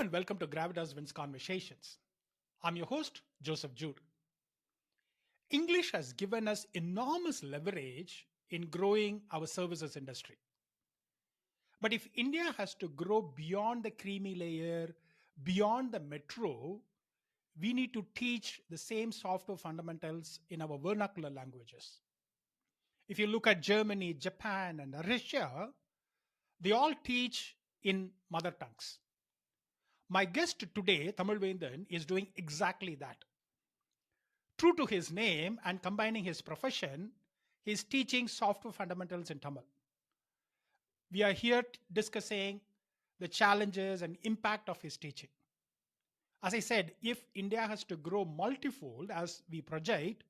and welcome to TamizhVendan's Conversations. I'm your host, Joseph Jude. English has given us enormous leverage in growing our services industry. But if India has to grow beyond the creamy layer, beyond the metro, we need to teach the same software fundamentals in our vernacular languages. If you look at Germany, Japan, and Russia, they all teach in mother tongues. My guest today, TamizhVendan, is doing exactly that. True to his name and combining his profession, he is teaching software fundamentals in Tamil. We are here discussing the challenges and impact of his teaching. As I said, if India has to grow multifold as we project,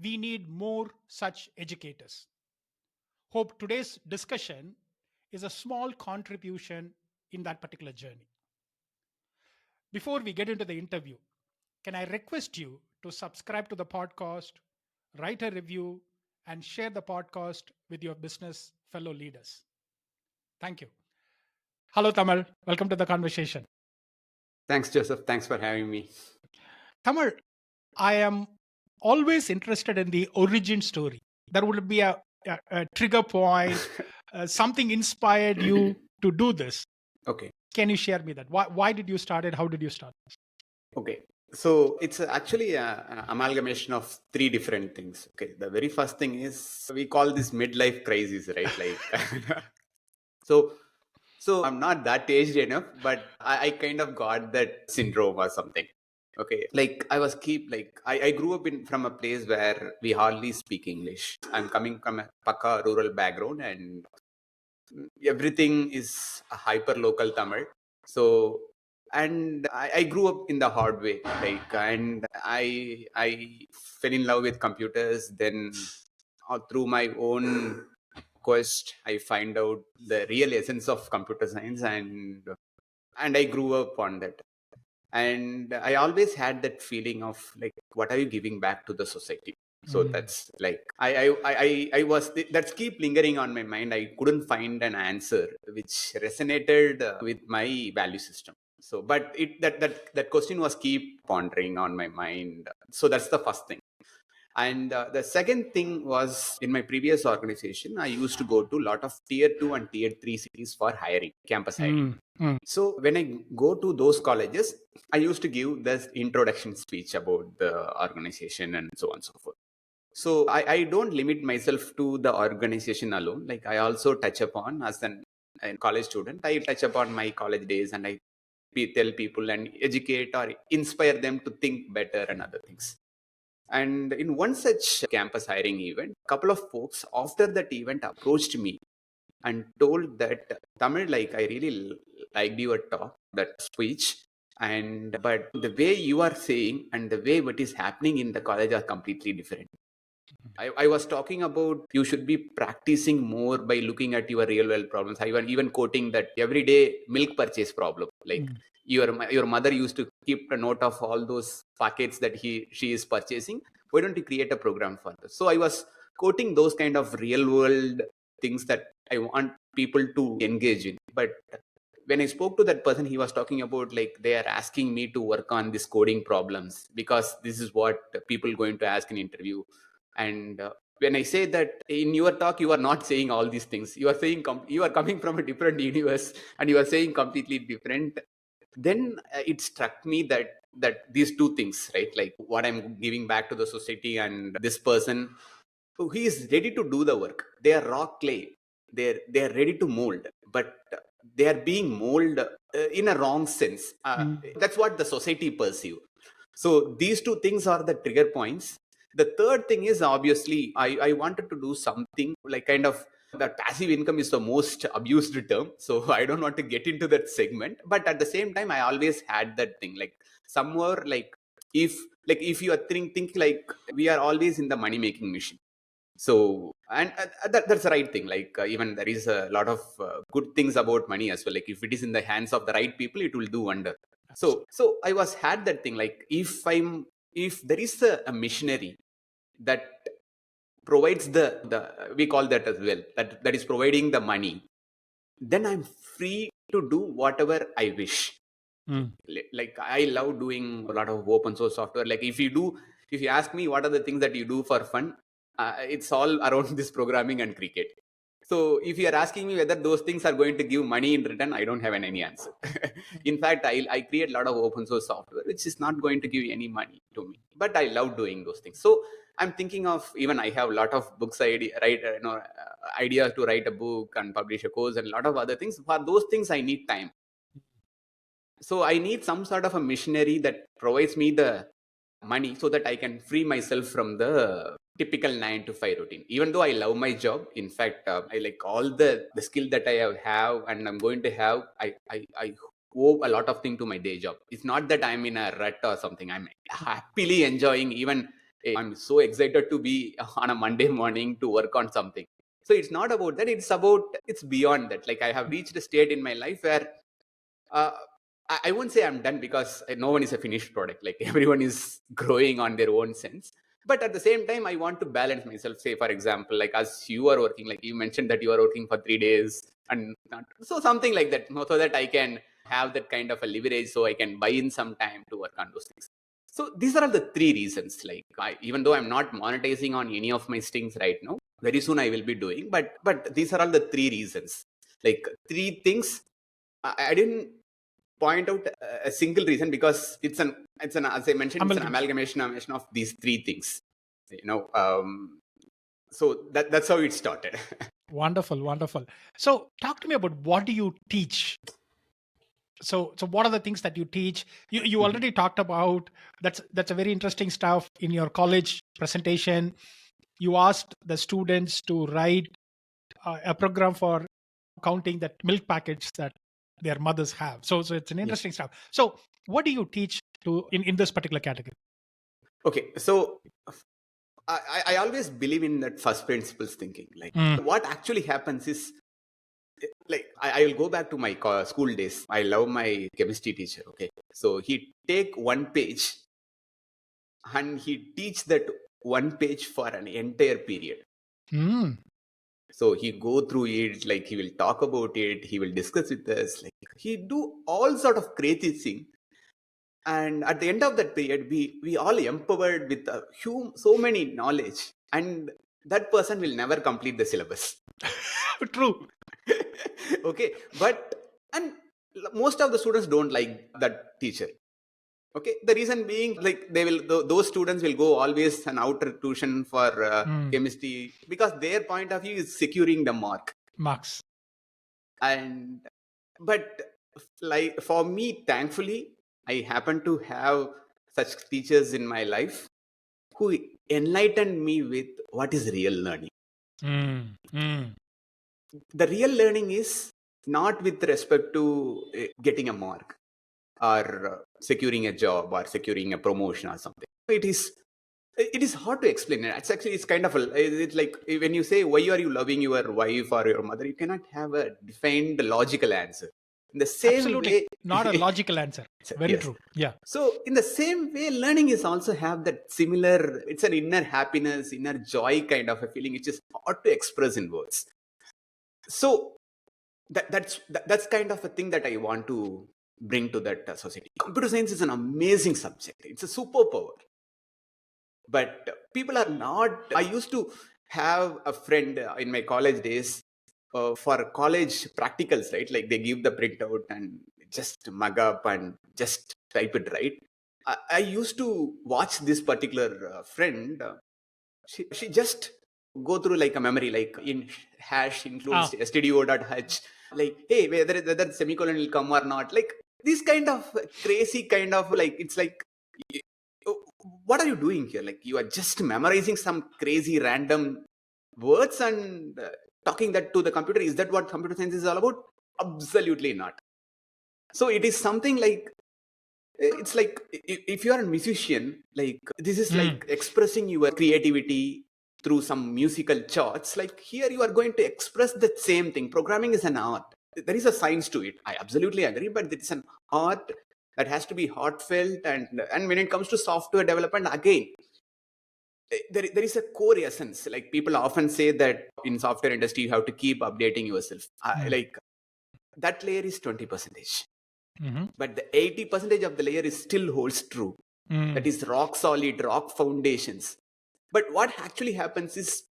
we need more such educators. Hope today's discussion is a small contribution in that particular journey. Before we get into the interview, can I request you to subscribe to the podcast, write a review, and share the podcast with your business fellow leaders? Thank you. Hello, Tamil. Welcome to the conversation. Thanks, Joseph. Thanks for having me. Tamil, I am always interested in the origin story. There would be a trigger point, something inspired you to do this. Okay. Can you share me that? Why did you start it? How did you start this? Okay. So it's actually an amalgamation of three different things. Okay. The very first thing is we call this midlife crisis, right? Like, so I'm not that aged enough, but I kind of got that syndrome or something. Okay. Like I grew up from a place where we hardly speak English. I'm coming from a Pakka rural background and everything is a hyper local Tamil. So, and I grew up in the hard way, like, and I fell in love with computers. Then, through my own quest, I find out the real essence of computer science, and I grew up on that. And I always had that feeling of like, what are you giving back to the society? So that's like I was that's keep lingering on my mind. I couldn't find an answer which resonated with my value system. So, but that question was keep pondering on my mind. So that's the first thing. And the second thing was in my previous organization, I used to go to a lot of tier 2 and tier 3 cities for hiring, campus hiring. So when I go to those colleges, I used to give this introduction speech about the organization and so on and so forth. So I don't limit myself to the organization alone. Like I also touch upon as a college student, I touch upon my college days and I tell people and educate or inspire them to think better and other things. And in one such campus hiring event, a couple of folks after that event approached me and told that Tamil, like I really liked your talk, that speech, but the way you are saying and the way what is happening in the college are completely different. I was talking about you should be practicing more by looking at your real world problems. I was even quoting that everyday milk purchase problem. Like your mother used to keep a note of all those packets that she is purchasing. Why don't you create a program for this? So I was quoting those kind of real world things that I want people to engage in. But when I spoke to that person, he was talking about like they are asking me to work on these coding problems because this is what people going to ask in interview. And when I say that in your talk, you are not saying all these things. You are saying you are coming from a different universe and you are saying completely different. Then it struck me that these two things, right? Like what I'm giving back to the society and this person who he is ready to do the work. They are raw clay. They're ready to mold, but they are being molded in a wrong sense. That's what the society perceive. So these two things are the trigger points. The third thing is obviously I wanted to do something like kind of that passive income is the most abused term. So I don't want to get into that segment. But at the same time, I always had that thing like somewhere if you are think like we are always in the money making machine. So and that's the right thing. Like even there is a lot of good things about money as well. Like if it is in the hands of the right people, it will do wonder. So I was had that thing like if there is a missionary that provides the we call that as well that is providing the money, then I'm free to do whatever I wish. Mm. Like I love doing a lot of open source software. Like if you ask me what are the things that you do for fun, it's all around this programming and cricket. So if you are asking me whether those things are going to give money in return, I don't have any answer. In fact, I create a lot of open source software which is not going to give any money to me, but I love doing those things. So I'm thinking of, even I have a lot of books ideas to write a book and publish a course and a lot of other things. For those things I need time. So I need some sort of a missionary that provides me the money so that I can free myself from the typical 9 to 5 routine. Even though I love my job, in fact, I like all the skill that I have and I'm going to have. I owe a lot of things to my day job. It's not that I'm in a rut or something. I'm happily enjoying. Even I'm so excited to be on a Monday morning to work on something. So it's not about that. It's beyond that. Like I have reached a state in my life where uh, I won't say I'm done, because no one is a finished product. Like everyone is growing on their own sense. But at the same time, I want to balance myself. Say, for example, like as you are working, like you mentioned that you are working for 3 days and not, so something like that, so that I can have that kind of a leverage, so I can buy in some time to work on those things. So these are all the three reasons. Like even though I'm not monetizing on any of my strings right now, very soon I will be doing. But these are all the three reasons. Like three things. I didn't point out a single reason, because it's an as I mentioned, it's an amalgamation of these three things. So that's how it started. Wonderful. So talk to me about, what do you teach? So what are the things that you teach? You already talked about, that's a very interesting stuff. In your college presentation, you asked the students to write a program for counting that milk packets that their mothers have. So it's an interesting stuff. So what do you teach in this particular category? Okay, so I always believe in that first principles thinking. Like what actually happens is, like I will go back to my school days. I love my chemistry teacher. Okay, so he take one page and he teach that one page for an entire period. So he go through it, like he will talk about it, he will discuss with us, like he do all sort of crazy thing. And at the end of that period, we all empowered with so many knowledge, and that person will never complete the syllabus. True. Okay, and most of the students don't like that teacher. Okay, the reason being, like those students will go always an outer tuition for chemistry, because their point of view is securing the marks. And but like for me, thankfully, I happen to have such teachers in my life who enlightened me with what is real learning. The real learning is not with respect to getting a mark or securing a job or securing a promotion or something. It is hard to explain. It's kind of it's like when you say, why are you loving your wife or your mother, you cannot have a defined logical answer. In the same Absolutely way, not a logical answer. Very yes. true. Yeah. So in the same way, learning is also have that similar. It's an inner happiness, inner joy kind of a feeling, which is hard to express in words. So that's kind of a thing that I want to bring to that society. Computer science is an amazing subject. It's a superpower. But people are not. I used to have a friend in my college days for college practicals, right? Like they give the printout and just mug up and just type it, right? I used to watch this particular friend. She just go through like a memory, like in hash includes stdio.h, like hey, whether semicolon will come or not, like this kind of crazy kind of, like it's like, what are you doing here? Like you are just memorizing some crazy random words and talking that to the computer. Is that what computer science is all about? Absolutely not. So it is something like, it's like if you are a musician, like this is like expressing your creativity through some musical charts. Like here you are going to express the same thing. Programming is an art. There is a science to it. I absolutely agree, but it's an art that has to be heartfelt. And when it comes to software development, again, there is a core essence. Like people often say that in software industry you have to keep updating yourself. Like that layer is 20%. but the 80% of the layer is still holds true. That is rock solid, rock foundations. But what actually happens is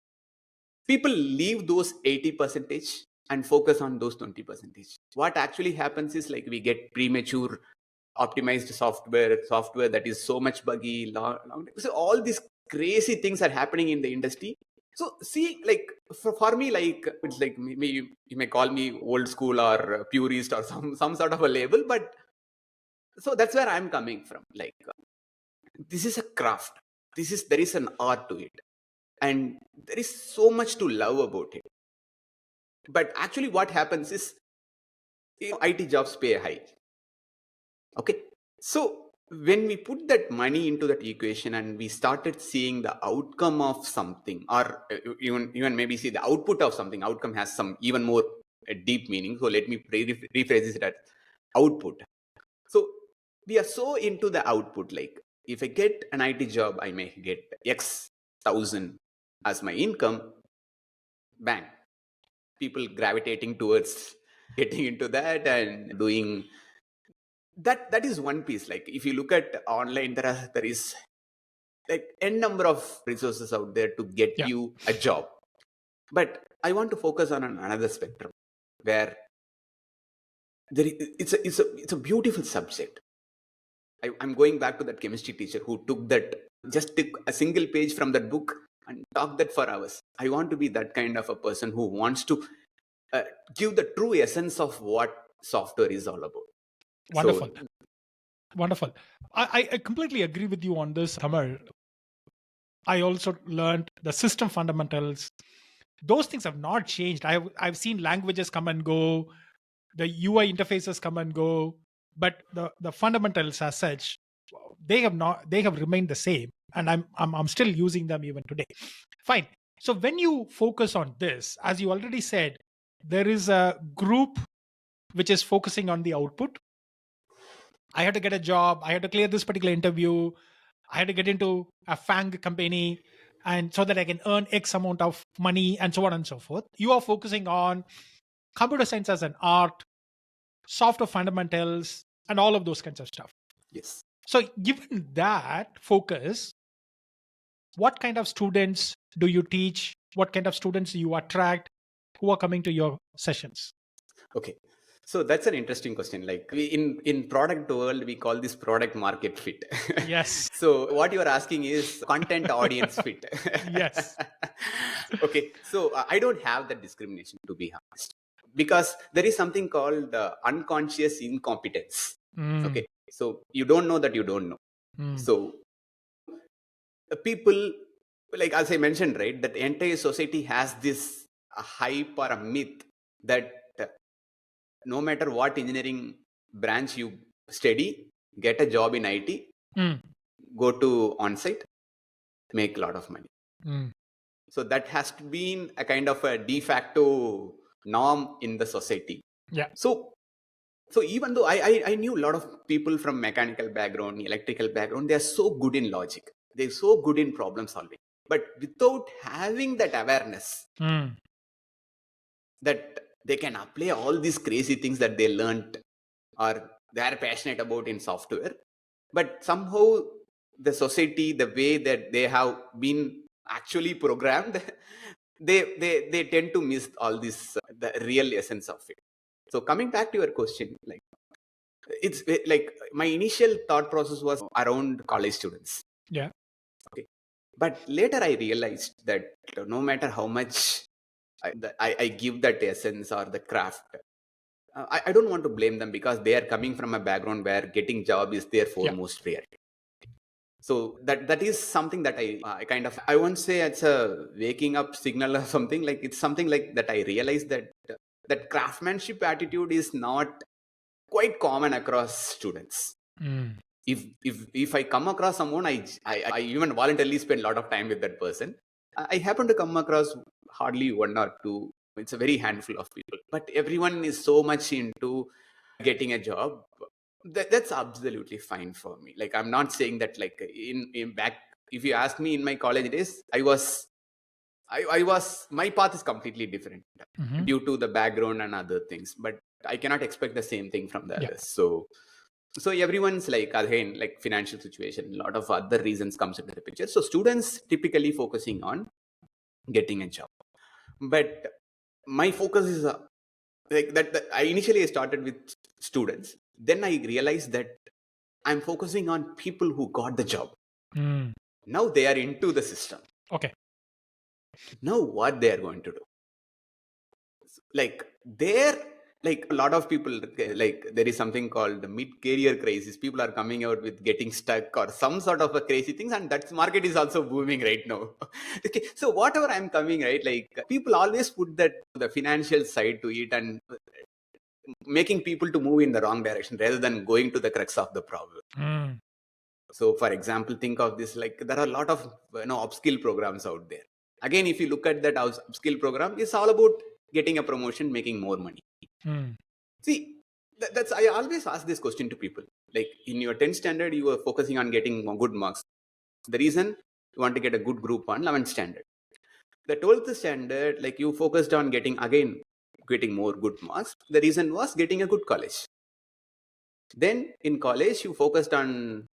people leave those 80% and focus on those 20%. What actually happens is like we get premature optimized software that is so much buggy. So all these crazy things are happening in the industry. So see, like for me, like it's like maybe you may call me old school or purist or some sort of a label, but so that's where I'm coming from. Like this is a craft. There is an art to it, and there is so much to love about it. But actually, what happens is IT jobs pay high. Okay, so when we put that money into that equation and we started seeing the outcome of something, or even maybe see the output of something, outcome has some even more deep meaning. So let me rephrase it as output. So we are so into the output. Like if I get an IT job, I may get X thousand as my income. Bang, people gravitating towards getting into that and doing that is one piece. Like if you look at online, there is like n number of resources out there to get Yeah. you a job, but I want to focus on another spectrum where it's a beautiful subject. I'm going back to that chemistry teacher who just took a single page from that book and talked that for hours. I want to be that kind of a person who wants to give the true essence of what software is all about. Wonderful. So Wonderful. I completely agree with you on this, Tamar. I also learned the system fundamentals. Those things have not changed. I've seen languages come and go, the UI interfaces come and go, but the fundamentals as such, they have remained the same, and I'm still using them even today. Fine. So when you focus on this, as you already said, there is a group which is focusing on the output. I had to get a job. I had to clear this particular interview. I had to get into a FANG company, and so that I can earn X amount of money and so on and so forth. You are focusing on computer science as an art, software fundamentals, and all of those kinds of stuff. yes. So, given that focus, what kind of students do you teach? What kind of students do you attract who are coming to your sessions? Okay. So that's an interesting question. Like in product world, we call this product market fit. Yes. So what you are asking is content audience fit. Yes. Okay. So I don't have that discrimination, to be honest, because there is something called unconscious incompetence. Mm, Okay. So you don't know that you don't know. mm, So people, like as I mentioned, right, that entire society has this hype or a myth that no matter what engineering branch you study, get a job in IT, mm, go to on-site, make a lot of money. mm. So that has to be a kind of a de facto norm in the society. Yeah. So so even though I knew a lot of people from mechanical background, electrical background, they are so good in logic. They're so good in problem solving. But without having that awareness Mm, that they can apply all these crazy things that they learned or they are passionate about in software, but somehow the society, the way that they have been actually programmed, they tend to miss all this the real essence of it. So coming back to your question, like it's like my initial thought process was around college students. yeah. Okay, but later I realized that no matter how much I give that essence or the craft, I don't want to blame them because they are coming from a background where getting job is their Yeah. foremost priority. So that is something that I kind of, I won't say it's a waking up signal or something. Like it's something like that I realized that that craftsmanship attitude is not quite common across students. Mm, If I come across someone, I even voluntarily spend a lot of time with that person. I happen to come across hardly one or two. It's a very handful of people, but everyone is so much into getting a job. That's absolutely fine for me. Like I'm not saying that like in back. If you ask me in my college days, I was my path is completely different mhm. due to the background and other things. But I cannot expect the same thing from the Yeah. others. So everyone's like, again, like financial situation, a lot of other reasons comes into the picture. So students typically focusing on getting a job, but my focus is like that I initially started with students, then I realized that I'm focusing on people who got the job. Now they are into the system. Okay. Now what they are going to do, like they're like a lot of people, like there is something called the mid-career crisis. People are coming out with getting stuck or some sort of a crazy things, and that market is also booming right now. Okay, so whatever I'm coming, right, like people always put that the financial side to it and making people to move in the wrong direction rather than going to the crux of the problem. So for example, think of this, like there are a lot of upskill programs out there. Again, if you look at that upskill program, it's all about getting a promotion, making more money. See, that's I always ask this question to people. Like in your 10th standard, you were focusing on getting good marks. The reason you want to get a good group on 11th standard. The 12th standard, like you focused on getting more good marks. The reason was getting a good college. Then in college, you focused on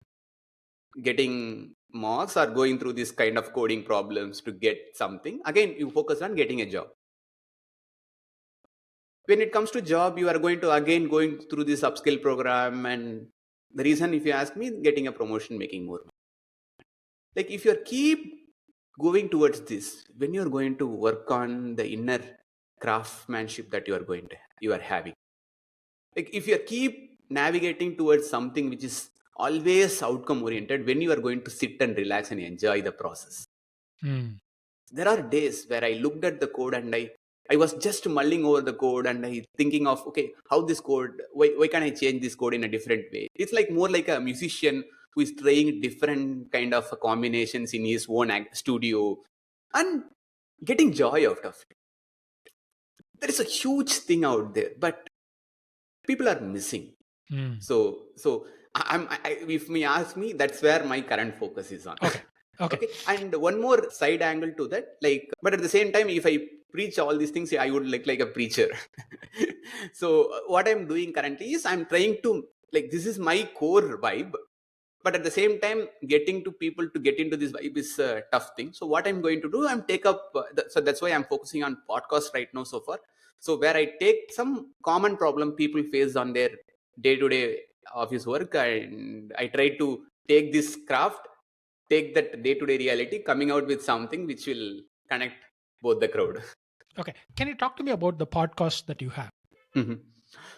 getting marks or going through this kind of coding problems to get something. Again, you focus on getting a job. When it comes to job, you are going through this upskill program, and the reason, if you ask me, getting a promotion, making more money. Like if you keep going towards this, when you're going to work on the inner craftsmanship that you are having, like if you keep navigating towards something which is always outcome oriented, when you are going to sit and relax and enjoy the process. There are days where I looked at the code and I was just mulling over the code and I thinking of, okay, how this code, why can I change this code in a different way? It's like more like a musician who is trying different kind of combinations in his own studio and getting joy out of it. There is a huge thing out there, but people are missing. So if me ask me, that's where my current focus is on. Okay. And one more side angle to that, like, but at the same time, if I preach all these things, I would like a preacher. So what I'm doing currently is I'm trying to, like, this is my core vibe, but at the same time, getting to people to get into this vibe is a tough thing. So what I'm going to do, I'm take up. So that's why I'm focusing on podcast right now so far. So where I take some common problem people face on their day-to-day office work, and I try to take this craft, take that day-to-day reality, coming out with something which will connect both the crowd. Okay. Can you talk to me about the podcast that you have?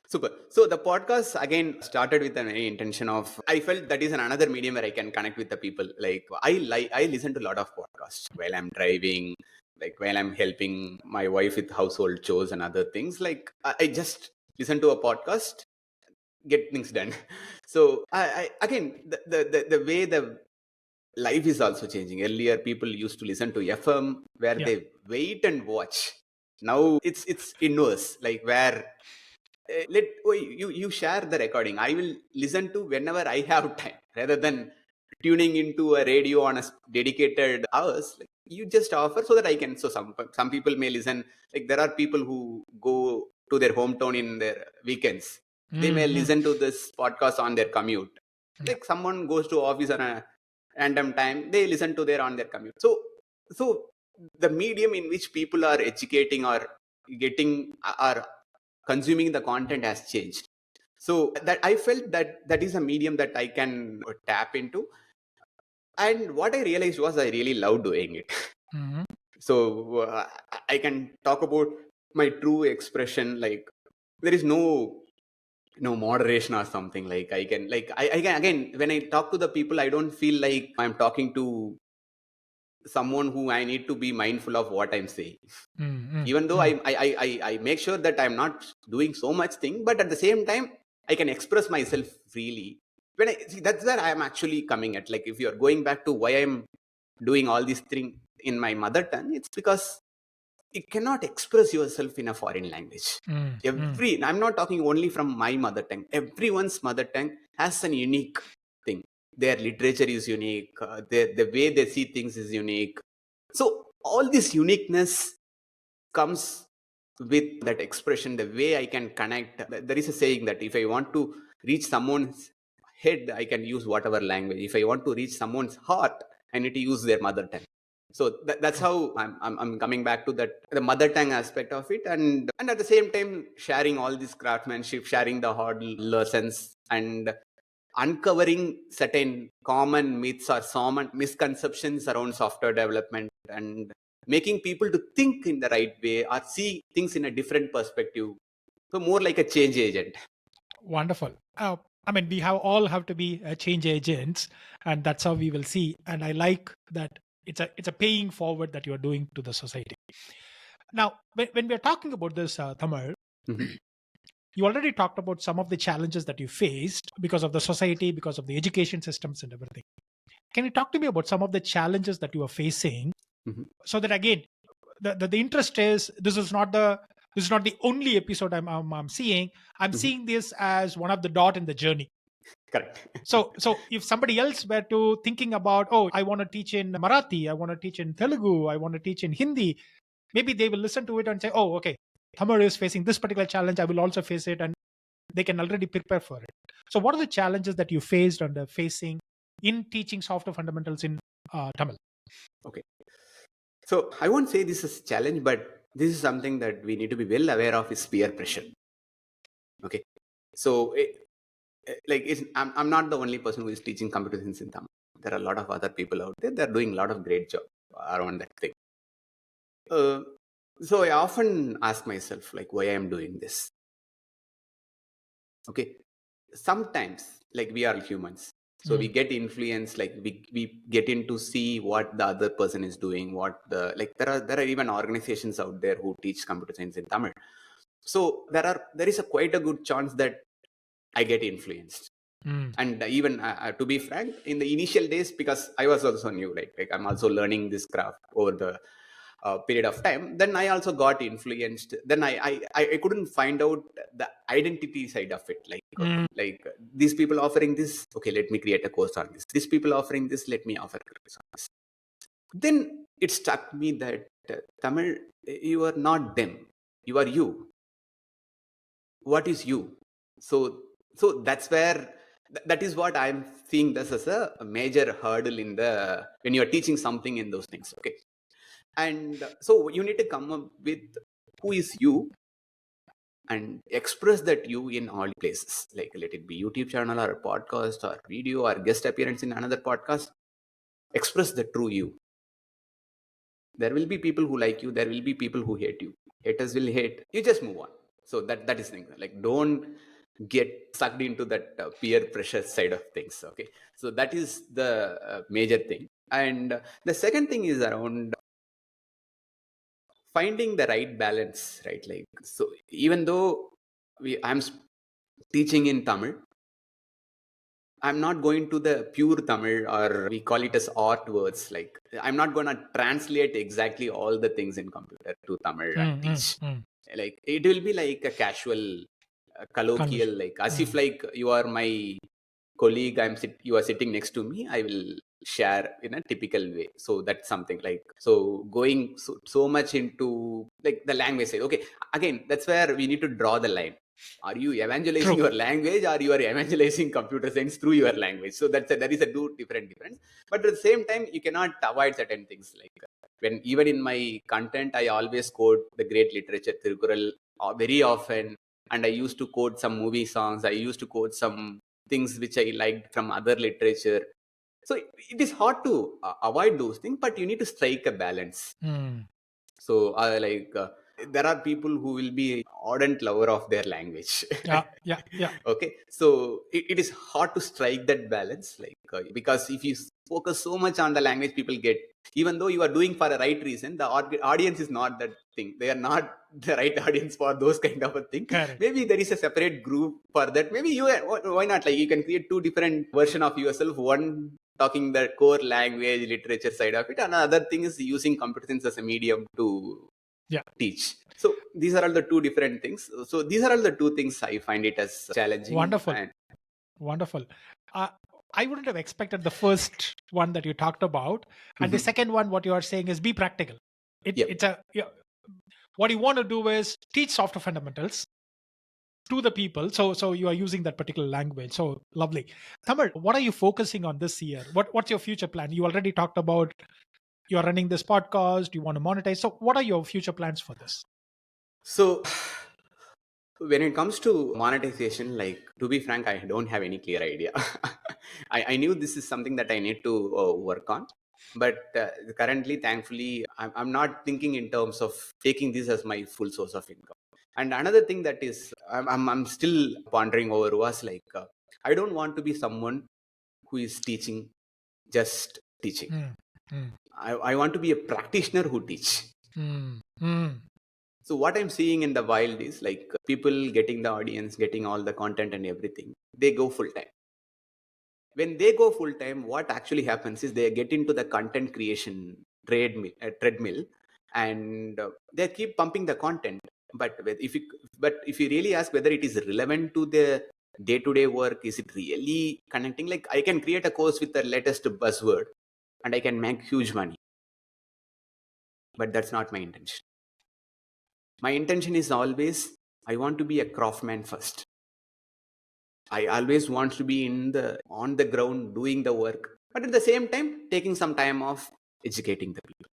Super. So the podcast again started with an intention of, I felt that is another medium where I can connect with the people. Like I listen to a lot of podcasts while I'm driving, like while I'm helping my wife with household chores and other things. Like I just listen to a podcast, get things done. So I again the way the life is also changing. Earlier people used to listen to FM where they wait and watch. Now it's inverse, like where you share the recording. I will listen to whenever I have time rather than tuning into a radio on a dedicated hours. Like, you just offer so that I can. So some people may listen. Like there are people who go to their hometown in their weekends. They may listen to this podcast on their commute. Like someone goes to office on a random time, they listen to their on their commute. So the medium in which people are educating or getting or consuming the content has changed. So that I felt that is a medium that I can tap into. And what I realized was I really love doing it. So I can talk about my true expression. Like there is no moderation or something. Like I can, again, when I talk to the people, I don't feel like I'm talking to someone who I need to be mindful of what I'm saying. Even though I make sure that I'm not doing so much thing, but at the same time, I can express myself freely. When I see, that's where I am actually coming at. Like if you're going back to why I'm doing all these things in my mother tongue, it's because you cannot express yourself in a foreign language. I'm not talking only from my mother tongue. Everyone's mother tongue has an unique thing. Their literature is unique. The way they see things is unique. So all this uniqueness comes with that expression, the way I can connect. There is a saying that if I want to reach someone's head, I can use whatever language. If I want to reach someone's heart, I need to use their mother tongue. So that's how I'm coming back to that, the mother tongue aspect of it, and at the same time sharing all this craftsmanship, sharing the hard lessons, and uncovering certain common myths or common misconceptions around software development, and making people to think in the right way or see things in a different perspective. So more like a change agent. Wonderful. I mean, we all have to be change agents, and that's how we will see. And I like that it's a paying forward that you are doing to the society. Now, when we are talking about this, Tamar, Mhm. you already talked about some of the challenges that you faced because of the society, because of the education systems and everything. Can you talk to me about some of the challenges that you are facing, Mhm. so that again, the interest is this is not the only episode I'm seeing. I'm Mhm. seeing this as one of the dot in the journey. Correct. So if somebody else were to thinking about, oh, I want to teach in Marathi, I want to teach in Telugu, I want to teach in Hindi, maybe they will listen to it and say, oh, okay, Tamar is facing this particular challenge, I will also face it, and they can already prepare for it. So what are the challenges that you faced and are facing in teaching software fundamentals in Tamil? Okay. So I won't say this is a challenge, but this is something that we need to be well aware of, is peer pressure. Okay. So I'm not the only person who is teaching computer science in Tamil. There are a lot of other people out there. They're doing a lot of great job around that thing. Uh, so I often ask myself, like, why I am doing this. Okay. Sometimes, like, we are humans. So we Mm. get influenced, like we get in to see what the other person is doing, what the, like, there are even organizations out there who teach computer science in Tamil. So there is a quite a good chance that I get influenced. Mm. And even to be frank, in the initial days, because I was also new, like I'm also learning this craft over the period of time, then I also got influenced. Then I couldn't find out the identity side of it, Mm. like these people offering this, okay, let me create a course on this. These people offering this, let me offer a course on this. Then it struck me that Tamil, you are not them, you are you. What is you? So so that's where, that is what I'm seeing this as a major hurdle in the, when you're teaching something in those things. Okay. And so you need to come up with who is you, and express that you in all places, like let it be YouTube channel or a podcast or video or guest appearance in another podcast. Express the true you. There will be people who like you, there will be people who hate you. Haters will hate you, just move on. So that is thing, like don't get sucked into that peer pressure side of things. Okay. So that is the major thing. And the second thing is around finding the right balance, right? Like, so even though I'm teaching in Tamil, I'm not going to the pure Tamil, or we call it as art words. Like, I'm not going to translate exactly all the things in computer to Tamil and Mm. Mm. teach. Mm. Like, it will be like a casual, colloquial, Conversation. like as if Mm. like you are my colleague, you are sitting next to me, I will share in a typical way. So that's something like, so going so much into like the language side. Okay, again, that's where we need to draw the line. Are you evangelizing True. your language, or you are evangelizing computer science through your language? So that is a two different difference. But at the same time, you cannot avoid certain things. Like, when even in my content, I always quote the great literature Tirukural very often, and I used to quote some movie songs, I used to quote some things which I liked from other literature. So it is hard to avoid those things, but you need to strike a balance. Mm. So there are people who will be ardent lover of their language. Yeah. Yeah. Yeah. Okay, so it is hard to strike that balance, like because if you focus so much on the language, people get, even though you are doing for a right reason, the audience is not that thing, they are not the right audience for those kind of a thing. Correct. Maybe there is a separate group for that. Maybe you, why not, like you can create two different version of yourself, one talking the core language literature side of it, and another thing is using computer science as a medium to Yeah. teach. So these are all the two different things. So these are all the two things I find it as challenging. Wonderful. And Wonderful. Uh, I wouldn't have expected the first one that you talked about, and the Mhm. second one, what you are saying is be practical. Yep. It's a, yeah, What you want to do is teach software fundamentals to the people. So you are using that particular language. So lovely. Tamil, what are you focusing on this year? What's your future plan? You already talked about you're running this podcast, you want to monetize. So what are your future plans for this? So when it comes to monetization, like to be frank, I don't have any clear idea. I knew this is something that I need to work on, but currently, thankfully, I'm not thinking in terms of taking this as my full source of income. And another thing that is I'm still pondering over was like I don't want to be someone who is teaching just teaching. Mm, mm, I want to be a practitioner who teach. mm, mm. So what I'm seeing in the wild is like people getting the audience, getting all the content and everything. They go full time. When they go full time, what actually happens is they get into the content creation treadmill, and they keep pumping the content. But if you really ask whether it is relevant to the day to day work, is it really connecting? Like I can create a course with the latest buzzword, and I can make huge money. But that's not my intention. My intention is always I want to be a craftsman first. I always want to be in the on the ground doing the work, but at the same time taking some time off educating the people.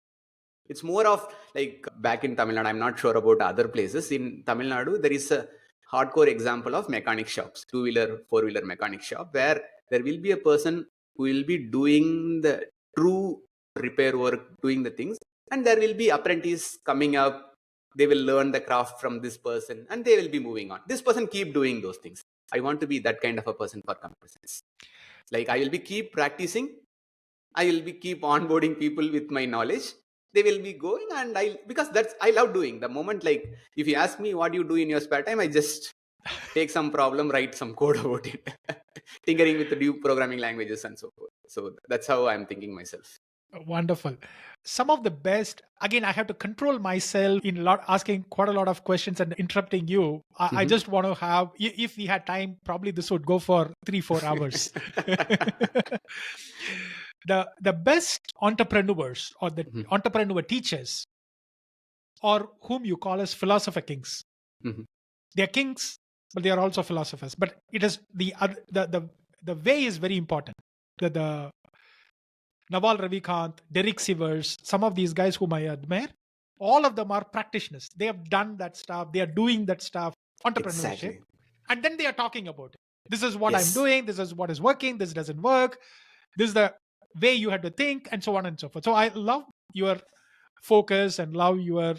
It's more of like back in Tamil Nadu. I'm not sure about other places. In Tamil Nadu, there is a hardcore example of mechanic shops, two-wheeler, four-wheeler mechanic shop, where there will be a person who will be doing the true repair work, doing the things, and there will be apprentice coming up. They will learn the craft from this person, and they will be moving on. This person keep doing those things. I want to be that kind of a person for computer science. Like I will be keep practicing. I will be keep onboarding people with my knowledge. They will be going, and because that's I love doing. The moment, like if you ask me what you do in your spare time, I just take some problem, write some code about it, tinkering with the new programming languages and so forth. So that's how I'm thinking myself. Wonderful. Some of the best, again, I have to control myself in asking quite a lot of questions and interrupting you. I Mhm. just want to have, if we had time, probably this would go for 3-4 hours. The best entrepreneurs or the Mhm. entrepreneur teachers, or whom you call as philosopher kings. Mhm. They are kings, but they are also philosophers. But it is the way is very important. The Naval Ravikant, Derek Sivers, some of these guys whom I admire, all of them are practitioners. They have done that stuff. They are doing that stuff, entrepreneurship, Exactly. and then they are talking about it. This is what I'm Yes. doing. This is what is working. This doesn't work. This is the way you had to think, and so on and so forth. So I love your focus and love your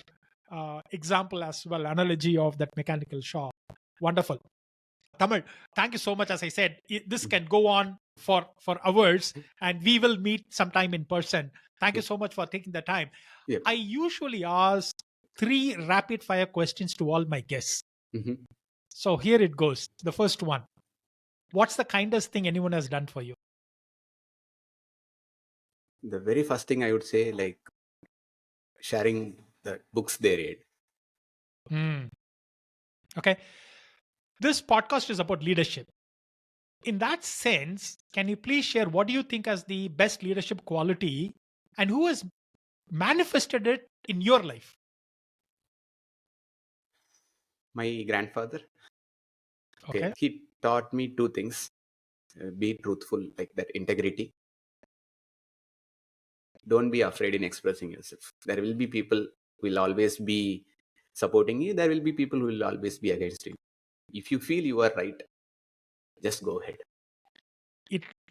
example as well, analogy of that mechanical shop. Wonderful. Tamil, thank you so much. As I said, this can go on for hours, and we will meet sometime in person. Thank you Yep. so much for taking the time. Yep. I usually ask 3 rapid fire questions to all my guests. Mhm. So here it goes. The first one: what's the kindest thing anyone has done for you? The very first thing I would say, like sharing the books they read. Hmm. Okay. This podcast is about leadership. In that sense, can you please share what do you think as the best leadership quality and who has manifested it in your life? My grandfather, okay, Okay. he taught me two things: be truthful, like that integrity. Don't be afraid in expressing yourself. There will be people who will always be supporting you. There will be people who will always be against you. If you feel you are right, just go ahead.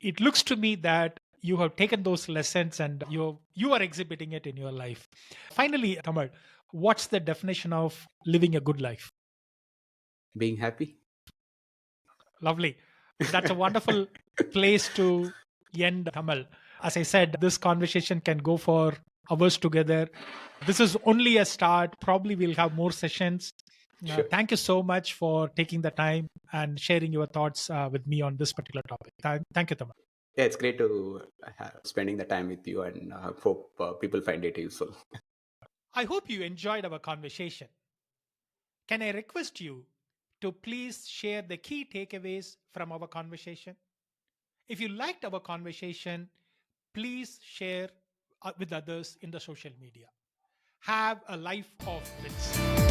It looks to me that you have taken those lessons and you are exhibiting it in your life. Finally, Tamar, what's the definition of living a good life? Being happy. Lovely. That's a wonderful place to end, Tamal. As I said, this conversation can go for hours together. This is only a start. Probably we'll have more sessions. Sure. Thank you so much for taking the time and sharing your thoughts with me on this particular topic. Thank you, Tamal. Yeah, it's great to have spending the time with you, and hope people find it useful. I hope you enjoyed our conversation. Can I request you to please share the key takeaways from our conversation? If you liked our conversation, please share with others in the social media. have a life of wits.